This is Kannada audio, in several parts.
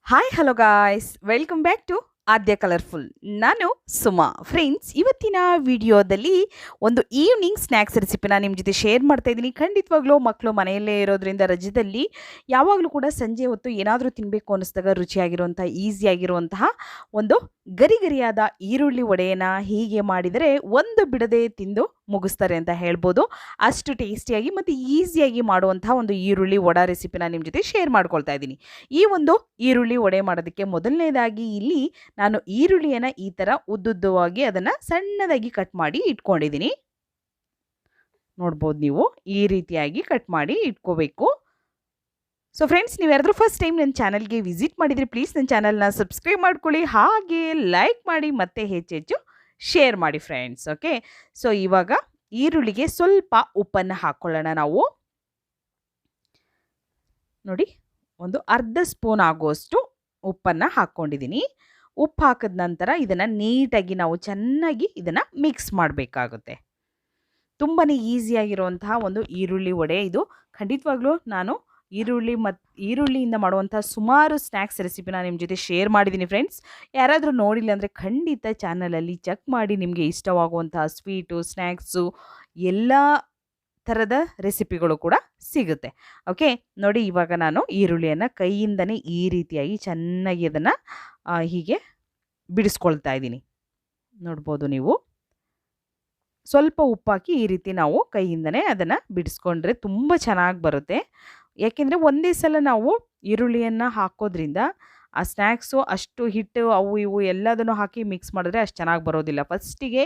Hi hello guys welcome back to Aadya colourful. ನಾನು ಸುಮಾ. ಫ್ರೆಂಡ್ಸ್, ಇವತ್ತಿನ ವಿಡಿಯೋದಲ್ಲಿ ಒಂದು ಈವ್ನಿಂಗ್ ಸ್ನ್ಯಾಕ್ಸ್ ರೆಸಿಪಿನ ನಿಮ್ಮ ಜೊತೆ ಶೇರ್ ಮಾಡ್ತಾ ಇದ್ದೀನಿ. ಖಂಡಿತವಾಗ್ಲೂ ಮಕ್ಕಳು ಮನೆಯಲ್ಲೇ ಇರೋದ್ರಿಂದ ರಜದಲ್ಲಿ ಯಾವಾಗಲೂ ಕೂಡ ಸಂಜೆ ಹೊತ್ತು ಏನಾದರೂ ತಿನ್ನಬೇಕು ಅನ್ನಿಸ್ದಾಗ ರುಚಿಯಾಗಿರುವಂಥ ಈಸಿಯಾಗಿರುವಂತಹ ಒಂದು ಗರಿಗರಿಯಾದ ಈರುಳ್ಳಿ ವಡೆಯನ್ನು ಹೀಗೆ ಮಾಡಿದರೆ ಒಂದು ಬಿಡದೆ ತಿಂದು ಮುಗಿಸ್ತಾರೆ ಅಂತ ಹೇಳ್ಬೋದು. ಅಷ್ಟು ಟೇಸ್ಟಿಯಾಗಿ ಮತ್ತು ಈಸಿಯಾಗಿ ಮಾಡುವಂತಹ ಒಂದು ಈರುಳ್ಳಿ ವಡ ರೆಸಿಪಿನ ನಿಮ್ಮ ಜೊತೆ ಶೇರ್ ಮಾಡ್ಕೊಳ್ತಾ ಇದ್ದೀನಿ. ಈ ಒಂದು ಈರುಳ್ಳಿ ವಡೆ ಮಾಡೋದಕ್ಕೆ ಮೊದಲನೇದಾಗಿ ಇಲ್ಲಿ ನಾನು ಈರುಳ್ಳಿಯನ್ನು ಈ ಥರ ಉದ್ದುದ್ದವಾಗಿ ಅದನ್ನು ಸಣ್ಣದಾಗಿ ಕಟ್ ಮಾಡಿ ಇಟ್ಕೊಂಡಿದ್ದೀನಿ. ನೋಡ್ಬೋದು ನೀವು, ಈ ರೀತಿಯಾಗಿ ಕಟ್ ಮಾಡಿ ಇಟ್ಕೋಬೇಕು. ಸೊ ಫ್ರೆಂಡ್ಸ್, ನೀವು ಯಾರಾದರೂ ಫಸ್ಟ್ ಟೈಮ್ ನನ್ನ ಚಾನಲ್ಗೆ ವಿಸಿಟ್ ಮಾಡಿದರೆ ಪ್ಲೀಸ್ ನನ್ನ ಚಾನಲ್ನ ಸಬ್ಸ್ಕ್ರೈಬ್ ಮಾಡ್ಕೊಳ್ಳಿ, ಹಾಗೆ ಲೈಕ್ ಮಾಡಿ ಮತ್ತು ಹೆಚ್ಚೆಚ್ಚು ಶೇರ್ ಮಾಡಿ ಫ್ರೆಂಡ್ಸ್. ಓಕೆ, ಸೊ ಇವಾಗ ಈರುಳ್ಳಿಗೆ ಸ್ವಲ್ಪ ಉಪ್ಪನ್ನು ಹಾಕ್ಕೊಳ್ಳೋಣ ನಾವು. ನೋಡಿ, ಒಂದು ಅರ್ಧ ಸ್ಪೂನ್ ಆಗುವಷ್ಟು ಉಪ್ಪನ್ನು ಹಾಕ್ಕೊಂಡಿದ್ದೀನಿ. ಉಪ್ಪು ಹಾಕಿದ ನಂತರ ಇದನ್ನು ನೀಟಾಗಿ ನಾವು ಚೆನ್ನಾಗಿ ಇದನ್ನು ಮಿಕ್ಸ್ ಮಾಡಬೇಕಾಗುತ್ತೆ. ತುಂಬಾ ಈಸಿಯಾಗಿರುವಂತಹ ಒಂದು ಈರುಳ್ಳಿ ವಡೆ ಇದು. ಖಂಡಿತವಾಗ್ಲೂ ನಾನು ಈರುಳ್ಳಿಯಿಂದ ಮಾಡುವಂಥ ಸುಮಾರು ಸ್ನ್ಯಾಕ್ಸ್ ರೆಸಿಪಿನ ನಿಮ್ಮ ಜೊತೆ ಶೇರ್ ಮಾಡಿದ್ದೀನಿ ಫ್ರೆಂಡ್ಸ್. ಯಾರಾದರೂ ನೋಡಿಲ್ಲ ಅಂದರೆ ಖಂಡಿತ ಚಾನಲಲ್ಲಿ ಚೆಕ್ ಮಾಡಿ. ನಿಮಗೆ ಇಷ್ಟವಾಗುವಂತಹ ಸ್ವೀಟು, ಸ್ನ್ಯಾಕ್ಸು ಎಲ್ಲ ಥರದ ರೆಸಿಪಿಗಳು ಕೂಡ ಸಿಗುತ್ತೆ. ಓಕೆ, ನೋಡಿ, ಇವಾಗ ನಾನು ಈರುಳ್ಳಿಯನ್ನು ಕೈಯಿಂದನೇ ಈ ರೀತಿಯಾಗಿ ಚೆನ್ನಾಗಿ ಅದನ್ನು ಹೀಗೆ ಬಿಡಿಸ್ಕೊಳ್ತಾ ಇದ್ದೀನಿ. ನೋಡ್ಬೋದು ನೀವು, ಸ್ವಲ್ಪ ಉಪ್ಪಾಕಿ ಈ ರೀತಿ ನಾವು ಕೈಯಿಂದನೇ ಅದನ್ನು ಬಿಡಿಸ್ಕೊಂಡ್ರೆ ತುಂಬ ಚೆನ್ನಾಗಿ ಬರುತ್ತೆ. ಯಾಕೆಂದರೆ ಒಂದೇ ಸಲ ನಾವು ಈರುಳ್ಳಿಯನ್ನು ಹಾಕೋದ್ರಿಂದ ಆ ಸ್ನ್ಯಾಕ್ಸು ಅಷ್ಟು ಹಿಟ್ಟು ಅವು ಇವು ಎಲ್ಲದನ್ನು ಹಾಕಿ ಮಿಕ್ಸ್ ಮಾಡಿದ್ರೆ ಅಷ್ಟು ಚೆನ್ನಾಗಿ ಬರೋದಿಲ್ಲ. ಫಸ್ಟಿಗೆ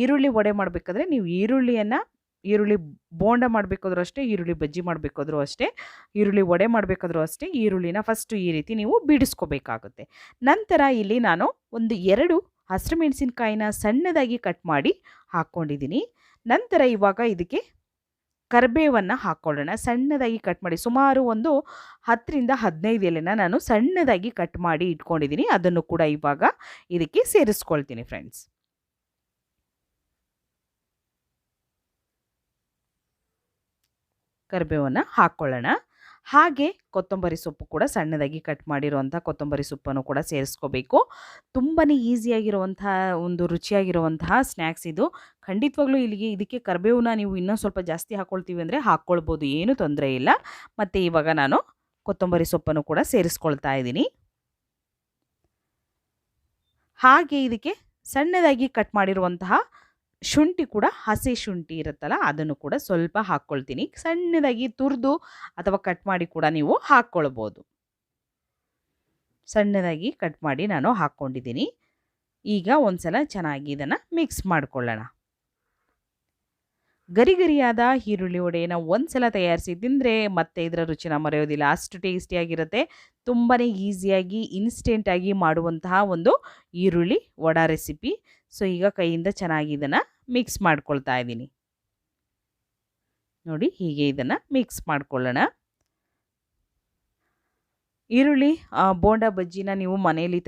ಈರುಳ್ಳಿ ವಡೆ ಮಾಡಬೇಕಾದ್ರೆ ನೀವು ಈರುಳ್ಳಿ ಬೋಂಡ ಮಾಡಬೇಕಾದ್ರೂ ಅಷ್ಟೇ, ಈರುಳ್ಳಿ ಬಜ್ಜಿ ಮಾಡಬೇಕಾದ್ರೂ ಅಷ್ಟೇ, ಈರುಳ್ಳಿ ವಡೆ ಮಾಡಬೇಕಾದ್ರೂ ಅಷ್ಟೇ, ಈರುಳ್ಳಿನ ಫಸ್ಟು ಈ ರೀತಿ ನೀವು ಬಿಡಿಸ್ಕೋಬೇಕಾಗುತ್ತೆ. ನಂತರ ಇಲ್ಲಿ ನಾನು ಒಂದು 2 ಹಸಿರು ಮೆಣಸಿನ್ಕಾಯಿನ ಸಣ್ಣದಾಗಿ ಕಟ್ ಮಾಡಿ ಹಾಕ್ಕೊಂಡಿದ್ದೀನಿ. ನಂತರ ಇವಾಗ ಇದಕ್ಕೆ ಕರಿಬೇವನ್ನು ಹಾಕ್ಕೊಳ್ಳೋಣ. ಸಣ್ಣದಾಗಿ ಕಟ್ ಮಾಡಿ ಸುಮಾರು ಒಂದು 10ರಿಂದ 15 ಎಲೆನ ನಾನು ಸಣ್ಣದಾಗಿ ಕಟ್ ಮಾಡಿ ಇಟ್ಕೊಂಡಿದ್ದೀನಿ. ಅದನ್ನು ಕೂಡ ಇವಾಗ ಇದಕ್ಕೆ ಸೇರಿಸ್ಕೊಳ್ತೀನಿ ಫ್ರೆಂಡ್ಸ್. ಕರಿಬೇವನ್ನು ಹಾಕ್ಕೊಳ್ಳೋಣ. ಹಾಗೆ ಕೊತ್ತಂಬರಿ ಸೊಪ್ಪು ಕೂಡ ಸಣ್ಣದಾಗಿ ಕಟ್ ಮಾಡಿರುವಂಥ ಕೊತ್ತಂಬರಿ ಸೊಪ್ಪನ್ನು ಕೂಡ ಸೇರಿಸ್ಕೋಬೇಕು. ತುಂಬಾ ಈಸಿಯಾಗಿರುವಂತಹ ಒಂದು ರುಚಿಯಾಗಿರುವಂತಹ ಸ್ನ್ಯಾಕ್ಸ್ ಇದು. ಖಂಡಿತವಾಗ್ಲೂ ಇದಕ್ಕೆ ಕರಿಬೇವನ್ನ ನೀವು ಇನ್ನೂ ಸ್ವಲ್ಪ ಜಾಸ್ತಿ ಹಾಕ್ಕೊಳ್ತೀವಿ ಅಂದರೆ ಹಾಕ್ಕೊಳ್ಬೋದು, ಏನೂ ತೊಂದರೆ ಇಲ್ಲ. ಮತ್ತು ಇವಾಗ ನಾನು ಕೊತ್ತಂಬರಿ ಸೊಪ್ಪನ್ನು ಕೂಡ ಸೇರಿಸ್ಕೊಳ್ತಾ ಇದ್ದೀನಿ. ಹಾಗೆ ಇದಕ್ಕೆ ಸಣ್ಣದಾಗಿ ಕಟ್ ಮಾಡಿರುವಂತಹ ಶುಂಠಿ ಕೂಡ, ಹಸಿ ಶುಂಠಿ ಇರುತ್ತಲ್ಲ ಅದನ್ನು ಕೂಡ ಸ್ವಲ್ಪ ಹಾಕ್ಕೊಳ್ತೀನಿ. ಸಣ್ಣದಾಗಿ ತುರಿದು ಅಥವಾ ಕಟ್ ಮಾಡಿ ಕೂಡ ನೀವು ಹಾಕ್ಕೊಳ್ಬೋದು. ಸಣ್ಣದಾಗಿ ಕಟ್ ಮಾಡಿ ನಾನು ಹಾಕ್ಕೊಂಡಿದ್ದೀನಿ. ಈಗ ಒಂದ್ಸಲ ಚೆನ್ನಾಗಿ ಇದನ್ನು ಮಿಕ್ಸ್ ಮಾಡ್ಕೊಳ್ಳೋಣ. ಗರಿಗರಿಯಾದ ಈರುಳ್ಳಿ ವಡೆಯನ್ನು ಒಂದ್ಸಲ ತಯಾರಿಸಿ ತಿಂದರೆ ಮತ್ತೆ ಇದರ ರುಚಿನ ಮರೆಯೋದಿಲ್ಲ. ಅಷ್ಟು ಟೇಸ್ಟಿಯಾಗಿರುತ್ತೆ. ತುಂಬಾ ಈಸಿಯಾಗಿ ಇನ್ಸ್ಟೆಂಟಾಗಿ ಮಾಡುವಂತಹ ಒಂದು ಈರುಳ್ಳಿ ವಡ ರೆಸಿಪಿ. ಸೊ ಈಗ ಕೈಯಿಂದ ಚೆನ್ನಾಗಿ ಇದನ್ನು ಮಿಕ್ಸ್ ಮಾಡ್ಕೊಳ್ತಾ ಇದ್ದೀನಿ. ನೋಡಿ, ಹೀಗೆ ಇದನ್ನು ಮಿಕ್ಸ್ ಮಾಡ್ಕೊಳ್ಳೋಣ. ಈರುಳ್ಳಿ ಬೋಂಡ ಬಜ್ಜಿನ ನೀವು ಮನೆಯಲ್ಲಿ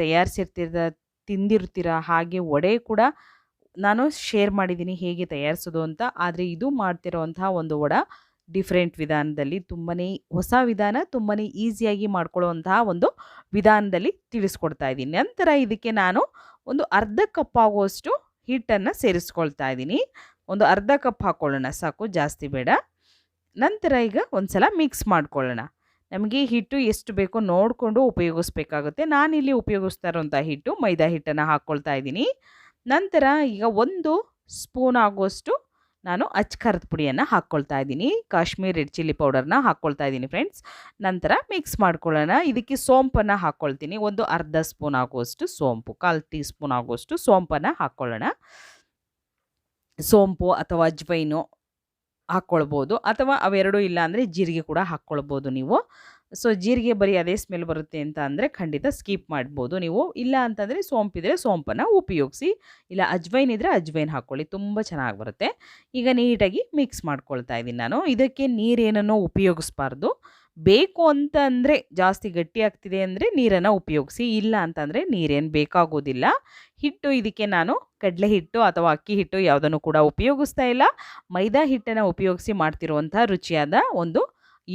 ತಿಂದಿರ್ತೀರ. ಹಾಗೆ ವಡೆ ಕೂಡ ನಾನು ಶೇರ್ ಮಾಡಿದ್ದೀನಿ ಹೇಗೆ ತಯಾರಿಸೋದು ಅಂತ. ಆದರೆ ಇದು ಮಾಡ್ತಿರೋವಂತಹ ಒಂದು ವಡ ಡಿಫ್ರೆಂಟ್ ವಿಧಾನದಲ್ಲಿ, ತುಂಬಾ ಹೊಸ ವಿಧಾನ, ತುಂಬಾ ಈಸಿಯಾಗಿ ಮಾಡ್ಕೊಳ್ಳುವಂತಹ ಒಂದು ವಿಧಾನದಲ್ಲಿ ತಿಳಿಸ್ಕೊಡ್ತಾ ಇದ್ದೀನಿ. ನಂತರ ಇದಕ್ಕೆ ನಾನು ಒಂದು ಅರ್ಧ ಕಪ್ ಆಗುವಷ್ಟು ಹಿಟ್ಟನ್ನು ಸೇರಿಸ್ಕೊಳ್ತಾ ಇದ್ದೀನಿ. ಒಂದು ಅರ್ಧ ಕಪ್ ಹಾಕ್ಕೊಳ್ಳೋಣ ಸಾಕು, ಜಾಸ್ತಿ ಬೇಡ. ನಂತರ ಈಗ ಒಂದ್ಸಲ ಮಿಕ್ಸ್ ಮಾಡ್ಕೊಳ್ಳೋಣ. ನಮಗೆ ಹಿಟ್ಟು ಎಷ್ಟು ಬೇಕೋ ನೋಡಿಕೊಂಡು ಉಪಯೋಗಿಸ್ಬೇಕಾಗುತ್ತೆ. ನಾನಿಲ್ಲಿ ಉಪಯೋಗಿಸ್ತಾ ಇರೋಂಥ ಹಿಟ್ಟು ಮೈದಾ ಹಿಟ್ಟನ್ನು ಹಾಕ್ಕೊಳ್ತಾ ಇದ್ದೀನಿ. ನಂತರ ಈಗ 1 ಸ್ಪೂನ್ ಆಗುವಷ್ಟು ನಾನು ಅಚ್ಕಾರದ ಪುಡಿಯನ್ನು ಹಾಕ್ಕೊಳ್ತಾ ಇದ್ದೀನಿ. ಕಾಶ್ಮೀರ್ ರೆಡ್ ಚಿಲ್ಲಿ ಪೌಡರ್ನ ಹಾಕ್ಕೊಳ್ತಾ ಇದ್ದೀನಿ ಫ್ರೆಂಡ್ಸ್. ನಂತರ ಮಿಕ್ಸ್ ಮಾಡ್ಕೊಳ್ಳೋಣ. ಇದಕ್ಕೆ ಸೋಂಪನ್ನು ಹಾಕ್ಕೊಳ್ತೀನಿ. ಒಂದು ಅರ್ಧ ಸ್ಪೂನ್ ಆಗುವಷ್ಟು ಸೋಂಪು, 1/4 ಟೀ ಸ್ಪೂನ್ ಆಗುವಷ್ಟು ಸೋಂಪನ್ನು ಹಾಕ್ಕೊಳ್ಳೋಣ. ಸೋಂಪು ಅಥವಾ ಅಜ್ವೈನು ಹಾಕ್ಕೊಳ್ಬೋದು, ಅಥವಾ ಅವೆರಡೂ ಇಲ್ಲ ಅಂದರೆ ಜೀರಿಗೆ ಕೂಡ ಹಾಕ್ಕೊಳ್ಬೋದು ನೀವು. ಸೊ ಜೀರಿಗೆ ಬರೀ ಅದೇ ಸ್ಮೆಲ್ ಬರುತ್ತೆ ಅಂತ ಅಂದರೆ ಖಂಡಿತ ಸ್ಕಿಪ್ ಮಾಡ್ಬೋದು ನೀವು. ಇಲ್ಲ ಅಂತಂದರೆ ಸೋಂಪಿದ್ರೆ ಸೋಂಪನ್ನು ಉಪಯೋಗಿಸಿ, ಇಲ್ಲ ಅಜ್ವೈನ್ ಇದ್ದರೆ ಅಜ್ವೈನ್ ಹಾಕ್ಕೊಳ್ಳಿ, ತುಂಬ ಚೆನ್ನಾಗಿ ಬರುತ್ತೆ. ಈಗ ನೀಟಾಗಿ ಮಿಕ್ಸ್ ಮಾಡ್ಕೊಳ್ತಾ ಇದ್ದೀನಿ ನಾನು. ಇದಕ್ಕೆ ನೀರೇನನ್ನು ಉಪಯೋಗಿಸ್ಬಾರ್ದು. ಬೇಕು ಅಂತ ಅಂದರೆ, ಜಾಸ್ತಿ ಗಟ್ಟಿ ಆಗ್ತಿದೆ ಅಂದರೆ ನೀರನ್ನು ಉಪಯೋಗಿಸಿ, ಇಲ್ಲ ಅಂತಂದರೆ ನೀರೇನು ಬೇಕಾಗೋದಿಲ್ಲ. ಹಿಟ್ಟು ಇದಕ್ಕೆ ನಾನು ಕಡಲೆ ಹಿಟ್ಟು ಅಥವಾ ಅಕ್ಕಿ ಹಿಟ್ಟು ಯಾವುದನ್ನು ಕೂಡ ಉಪಯೋಗಿಸ್ತಾ ಇಲ್ಲ. ಮೈದಾ ಹಿಟ್ಟನ್ನು ಉಪಯೋಗಿಸಿ ಮಾಡ್ತಿರುವಂಥ ರುಚಿಯಾದ ಒಂದು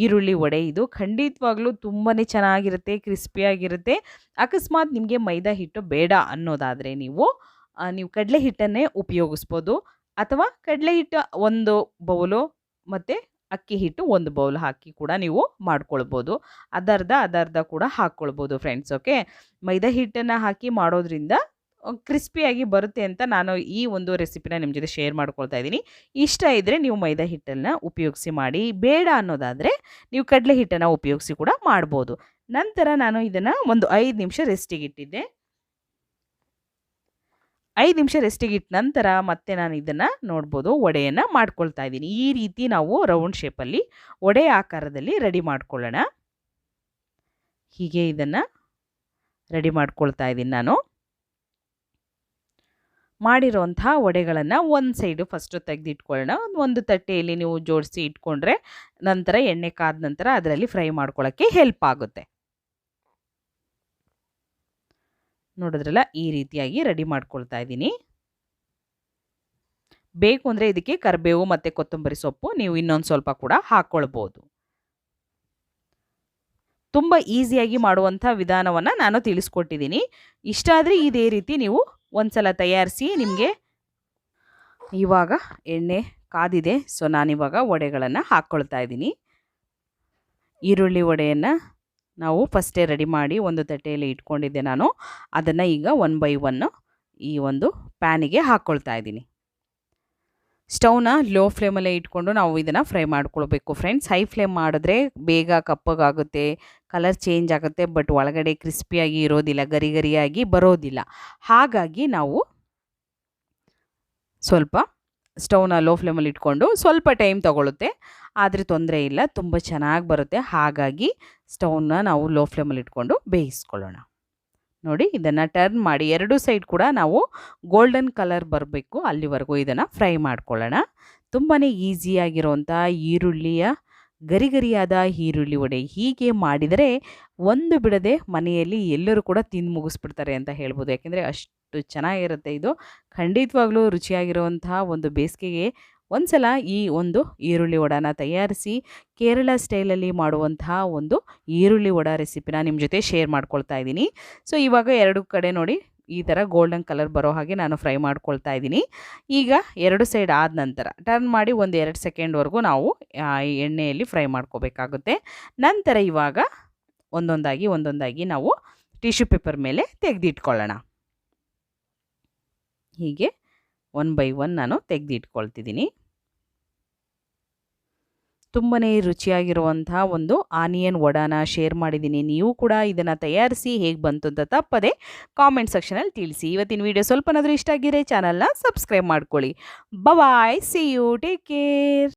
ಈರುಳ್ಳಿ ವಡೆ ಇದು ಖಂಡಿತವಾಗ್ಲೂ ತುಂಬಾ ಚೆನ್ನಾಗಿರುತ್ತೆ, ಕ್ರಿಸ್ಪಿಯಾಗಿರುತ್ತೆ. ಅಕಸ್ಮಾತ್ ನಿಮಗೆ ಮೈದಾ ಹಿಟ್ಟು ಬೇಡ ಅನ್ನೋದಾದರೆ ನೀವು ಕಡಲೆ ಹಿಟ್ಟನ್ನೇ ಉಪಯೋಗಿಸ್ಬೋದು. ಅಥವಾ ಕಡಲೆ ಹಿಟ್ಟು 1 ಬೌಲು ಮತ್ತು ಅಕ್ಕಿ ಹಿಟ್ಟು 1 ಬೌಲ್ ಹಾಕಿ ಕೂಡ ನೀವು ಮಾಡ್ಕೊಳ್ಬೋದು. ಅದರ್ಧ ಅದರ್ಧ ಕೂಡ ಹಾಕ್ಕೊಳ್ಬೋದು ಫ್ರೆಂಡ್ಸ್. ಓಕೆ, ಮೈದಾ ಹಿಟ್ಟನ್ನು ಹಾಕಿ ಮಾಡೋದ್ರಿಂದ ಕ್ರಿಸ್ಪಿಯಾಗಿ ಬರುತ್ತೆ ಅಂತ ನಾನು ಈ ಒಂದು ರೆಸಿಪಿನ ನಿಮ್ಮ ಜೊತೆ ಶೇರ್ ಮಾಡ್ಕೊಳ್ತಾ ಇದ್ದೀನಿ. ಇಷ್ಟ ಇದ್ದರೆ ನೀವು ಮೈದಾ ಹಿಟ್ಟನ್ನು ಉಪಯೋಗಿಸಿ ಮಾಡಿ, ಬೇಡ ಅನ್ನೋದಾದರೆ ನೀವು ಕಡಲೆ ಹಿಟ್ಟನ್ನು ಉಪಯೋಗಿಸಿ ಕೂಡ ಮಾಡ್ಬೋದು. ನಂತರ ನಾನು ಇದನ್ನು ಒಂದು 5 ನಿಮಿಷ ರೆಸ್ಟಿಗೆ ಇಟ್ಟಿದ್ದೆ. 5 ನಿಮಿಷ ರೆಸ್ಟಿಗೆ ಇಟ್ಟ ನಂತರ ಮತ್ತೆ ನಾನು ಇದನ್ನು ನೋಡ್ಬೋದು ವಡೆಯನ್ನು ಮಾಡ್ಕೊಳ್ತಾ ಇದ್ದೀನಿ. ಈ ರೀತಿ ನಾವು ರೌಂಡ್ ಶೇಪಲ್ಲಿ ವಡೆ ಆಕಾರದಲ್ಲಿ ರೆಡಿ ಮಾಡ್ಕೊಳ್ಳೋಣ. ಹೀಗೆ ಇದನ್ನು ರೆಡಿ ಮಾಡ್ಕೊಳ್ತಾ ಇದ್ದೀನಿ ನಾನು. ಮಾಡಿರೋಂಥ ವಡೆಗಳನ್ನು ಒಂದು ಸೈಡು ಫಸ್ಟು ತೆಗೆದಿಟ್ಕೊಳ್ಳೋಣ. ಒಂದು ತಟ್ಟೆಯಲ್ಲಿ ನೀವು ಜೋಡಿಸಿ ಇಟ್ಕೊಂಡ್ರೆ ನಂತರ ಎಣ್ಣೆ ಕಾದ ನಂತರ ಅದರಲ್ಲಿ ಫ್ರೈ ಮಾಡ್ಕೊಳ್ಳೋಕ್ಕೆ ಹೆಲ್ಪ್ ಆಗುತ್ತೆ. ನೋಡಿದ್ರಲ್ಲ, ಈ ರೀತಿಯಾಗಿ ರೆಡಿ ಮಾಡ್ಕೊಳ್ತಾ ಇದ್ದೀನಿ. ಬೇಕು ಅಂದರೆ ಇದಕ್ಕೆ ಕರಿಬೇವು ಮತ್ತು ಕೊತ್ತಂಬರಿ ಸೊಪ್ಪು ನೀವು ಇನ್ನೊಂದು ಸ್ವಲ್ಪ ಕೂಡ ಹಾಕ್ಕೊಳ್ಬೋದು. ತುಂಬ ಈಸಿಯಾಗಿ ಮಾಡುವಂಥ ವಿಧಾನವನ್ನು ನಾನು ತಿಳಿಸ್ಕೊಟ್ಟಿದ್ದೀನಿ. ಇಷ್ಟ ಆದರೆ ಇದೇ ರೀತಿ ನೀವು ಒಂದ್ಸಲ ತಯಾರಿಸಿ. ನಿಮಗೆ ಇವಾಗ ಎಣ್ಣೆ ಕಾದಿದೆ, ಸೊ ನಾನಿವಾಗ ವಡೆಗಳನ್ನು ಹಾಕ್ಕೊಳ್ತಾ ಇದ್ದೀನಿ. ಈರುಳ್ಳಿ ವಡೆಯನ್ನು ನಾವು ಫಸ್ಟೇ ರೆಡಿ ಮಾಡಿ ಒಂದು ತಟ್ಟೆಯಲ್ಲಿ ಇಟ್ಕೊಂಡಿದ್ದೆ ನಾನು. ಅದನ್ನು ಈಗ 1 ಬೈ 1 ಈ ಒಂದು ಪ್ಯಾನಿಗೆ ಹಾಕ್ಕೊಳ್ತಾ ಇದ್ದೀನಿ. ಸ್ಟವ್ನ ಲೋ ಫ್ಲೇಮಲ್ಲೇ ಇಟ್ಕೊಂಡು ನಾವು ಇದನ್ನು ಫ್ರೈ ಮಾಡ್ಕೊಳ್ಬೇಕು ಫ್ರೆಂಡ್ಸ್. ಹೈ ಫ್ಲೇಮ್ ಮಾಡಿದ್ರೆ ಬೇಗ ಕಪ್ಪಗಾಗುತ್ತೆ, ಕಲರ್ ಚೇಂಜ್ ಆಗುತ್ತೆ, ಬಟ್ ಒಳಗಡೆ ಕ್ರಿಸ್ಪಿಯಾಗಿ ಇರೋದಿಲ್ಲ, ಗರಿ ಗರಿಯಾಗಿ ಬರೋದಿಲ್ಲ. ಹಾಗಾಗಿ ನಾವು ಸ್ವಲ್ಪ ಸ್ಟವ್ನ ಲೋ ಫ್ಲೇಮಲ್ಲಿ ಇಟ್ಕೊಂಡು, ಸ್ವಲ್ಪ ಟೈಮ್ ತೊಗೊಳುತ್ತೆ ಆದರೆ ತೊಂದರೆ ಇಲ್ಲ, ತುಂಬ ಚೆನ್ನಾಗಿ ಬರುತ್ತೆ. ಹಾಗಾಗಿ ಸ್ಟವ್ನ ನಾವು ಲೋ ಫ್ಲೇಮಲ್ಲಿ ಇಟ್ಕೊಂಡು ಬೇಯಿಸ್ಕೊಳ್ಳೋಣ. ನೋಡಿ, ಇದನ್ನು ಟರ್ನ್ ಮಾಡಿ 2 ಸೈಡ್ ಕೂಡ ನಾವು ಗೋಲ್ಡನ್ ಕಲರ್ ಬರಬೇಕು, ಅಲ್ಲಿವರೆಗೂ ಇದನ್ನು ಫ್ರೈ ಮಾಡ್ಕೊಳ್ಳೋಣ. ತುಂಬಾ ಈಸಿಯಾಗಿರೋಂಥ ಈರುಳ್ಳಿಯ ಗರಿಗರಿಯಾದ ಈರುಳ್ಳಿ ವಡೆ ಹೀಗೆ ಮಾಡಿದರೆ ಒಂದು ಬಿಡದೆ ಮನೆಯಲ್ಲಿ ಎಲ್ಲರೂ ಕೂಡ ತಿಂದು ಮುಗಿಸ್ಬಿಡ್ತಾರೆ ಅಂತ ಹೇಳ್ಬೋದು. ಯಾಕೆಂದರೆ ಅಷ್ಟು ಚೆನ್ನಾಗಿರುತ್ತೆ ಇದು. ಖಂಡಿತವಾಗ್ಲೂ ರುಚಿಯಾಗಿರುವಂತಹ ಒಂದು ಬೇಸಿಗೆಗೆ ಒಂದ್ಸಲ ಈ ಒಂದು ಈರುಳ್ಳಿ ವಡಾನ ತಯಾರಿಸಿ ಕೇರಳ ಸ್ಟೈಲಲ್ಲಿ ಮಾಡುವಂತಹ ಒಂದು ಈರುಳ್ಳಿ ವಡಾ ರೆಸಿಪಿನ ನಿಮ್ಮ ಜೊತೆ ಶೇರ್ ಮಾಡ್ಕೊಳ್ತಾ ಇದ್ದೀನಿ. ಸೊ ಇವಾಗ 2 ಕಡೆ ನೋಡಿ ಈ ಥರ ಗೋಲ್ಡನ್ ಕಲರ್ ಬರೋ ಹಾಗೆ ನಾನು ಫ್ರೈ ಮಾಡ್ಕೊಳ್ತಾ ಇದ್ದೀನಿ. ಈಗ 2 ಸೈಡ್ ಆದ ನಂತರ ಟರ್ನ್ ಮಾಡಿ ಒಂದು 2 ಸೆಕೆಂಡ್ವರೆಗೂ ನಾವು ಎಣ್ಣೆಯಲ್ಲಿ ಫ್ರೈ ಮಾಡ್ಕೋಬೇಕಾಗುತ್ತೆ. ನಂತರ ಇವಾಗ ಒಂದೊಂದಾಗಿ ನಾವು ಟಿಶ್ಯೂ ಪೇಪರ್ ಮೇಲೆ ತೆಗೆದಿಟ್ಕೊಳ್ಳೋಣ. ಹೀಗೆ 1 ಬೈ 1 ನಾನು ತೆಗೆದಿಟ್ಕೊಳ್ತಿದ್ದೀನಿ. ತುಂಬಾ ರುಚಿಯಾಗಿರುವಂಥ ಒಂದು ಆನಿಯನ್ ವಡಾನ ಶೇರ್ ಮಾಡಿದ್ದೀನಿ. ನೀವು ಕೂಡ ಇದನ್ನು ತಯಾರಿಸಿ ಹೇಗೆ ಬಂತು ಅಂತ ತಪ್ಪದೆ ಕಾಮೆಂಟ್ ಸೆಕ್ಷನಲ್ಲಿ ತಿಳಿಸಿ. ಇವತ್ತಿನ ವಿಡಿಯೋ ಸ್ವಲ್ಪನಾದರೂ ಇಷ್ಟ ಆಗಿದ್ರೆ ಚಾನಲ್ನ ಸಬ್ಸ್ಕ್ರೈಬ್ ಮಾಡ್ಕೊಳ್ಳಿ. ಬಾಯ್, ಸಿ ಯು, ಟೇಕ್ ಕೇರ್.